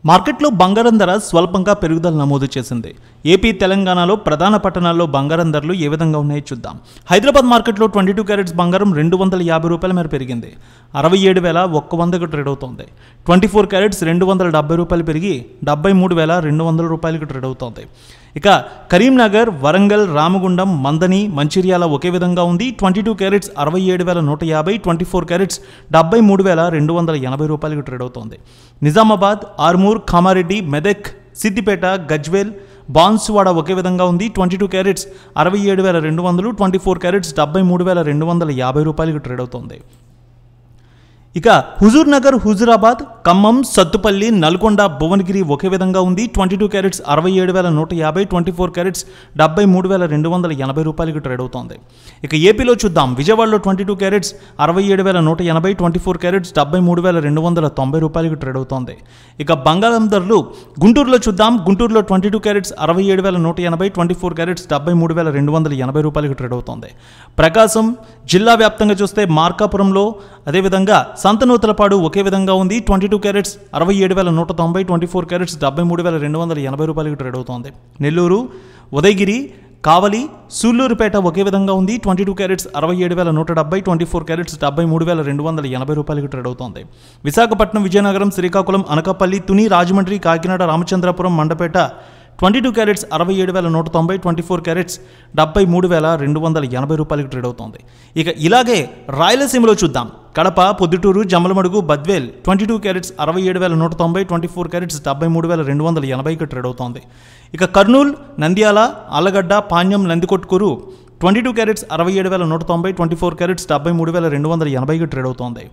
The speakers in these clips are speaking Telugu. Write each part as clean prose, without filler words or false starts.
మార్కెట్లో బంగారం ధర స్వల్పంగా పెరుగుదల నమోదు చేసింది. ఏపీ, తెలంగాణలో ప్రధాన పట్టణాల్లో బంగారం ధరలు ఏ విధంగా ఉన్నాయో చూద్దాం. హైదరాబాద్ మార్కెట్లో 22 క్యారెట్స్ బంగారం ₹250 మేర పెరిగింది. 67,100కు ట్రేడ్ అవుతోంది. 24 క్యారెట్స్ ₹270 పెరిగి ₹73,200కు ట్రేడ్ అవుతోంది. ఇక కరీంనగర్, వరంగల్, రామగుండం, మందని, మంచిర్యాల ఒకే విధంగా ఉంది. 22 క్యారెట్స్ ₹67,150, 24 క్యారెట్స్ ₹73,280కు ట్రేడ్ అవుతోంది. నిజామాబాద్, ఆర్మూర్, కామారెడ్డి, మెదక్, సిద్దిపేట, గజ్వేల్, బాన్సువాడ ఒకే విధంగా ఉంది. 22 క్యారెట్స్ ₹67,200, 24 క్యారెట్స్ ₹73,250కు ట్రేడ్ అవుతోంది. ఇక హుజూర్ నగర్, హుజూరాబాద్, ఖమ్మం, సత్తుపల్లి, నల్గొండ, భువనగిరి ఒకే విధంగా ఉంది. 22 క్యారెట్స్ ₹67,150, 24 క్యారెట్స్ ₹73,280కు ట్రేడ్ అవుతోంది. ఇక ఏపీలో చూద్దాం. విజయవాడలో 22 క్యారెట్స్ ₹67,180, 24 క్యారెట్స్ ₹73,290కు ట్రేడ్ అవుతోంది. ఇక బంగారం ధరలు గుంటూరులో చూద్దాం. గుంటూరులో 22 క్యారెట్స్ ₹67,180, 24 క్యారెట్స్ ₹73,280కు ట్రేడ్ అవుతోంది. ప్రకాశం జిల్లా వ్యాప్తంగా చూస్తే మార్కాపురంలో, అదేవిధంగా సంతనూతలపాడు ఒకే విధంగా ఉంది. 22 క్యారెట్స్ ₹67,190, 24 క్యారెట్స్ ₹73,280కు ట్రేడ్ అవుతోంది. నెల్లూరు, ఉదయగిరి, కావలి, సూళ్లూరుపేట ఒకే విధంగా ఉంది. 22 క్యారెట్స్ ₹67,170, 24 క్యారెట్స్ ₹73,280కు ట్రేడ్ అవుతోంది. విశాఖపట్నం, విజయనగరం, శ్రీకాకుళం, అనకాపల్లి, తుని, రాజమండ్రి, కాకినాడ, రామచంద్రపురం, మండపేట 22 క్యారెట్స్ ₹67,190, 24 క్యారెట్స్ ₹73,280కు ట్రేడ్ అవుతోంది. ఇక ఇలాగే రాయలసీమలో చూద్దాం. కడప, పొద్దుటూరు, జమ్మలమడుగు, బద్వేల్ 22 క్యారెట్స్ ₹67,190, 24 క్యారెట్స్ ₹73,280కు ట్రేడ్ అవుతోంది. ఇక కర్నూలు, నంద్యాల, ఆలగడ్డ, పాణ్యం, నందికొట్కూరు 22 క్యారెట్స్ ₹67,190, 24 క్యారెట్స్ ₹73,280కు ట్రేడ్ అవుతోంది.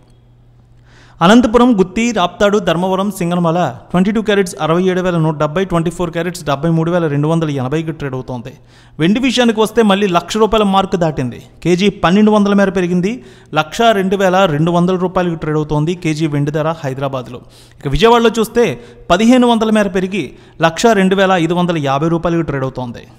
అనంతపురం, గుత్తి, రాప్తాడు, ధర్మవరం, సింగనమల 22 క్యారెట్స్ ₹67,170, 24 క్యారెట్స్ ₹73,280కి ట్రేడ్ అవుతోంది. వెండి విషయానికి వస్తే మళ్ళీ ₹1,00,000 మార్కు దాటింది. కేజీ 1,200 మేర పెరిగింది. ₹102,200కు ట్రేడ్ అవుతోంది కేజీ వెండి ధర హైదరాబాద్లో. ఇక విజయవాడలో చూస్తే 1,500 మేర పెరిగి ₹102,550కు ట్రేడ్ అవుతోంది.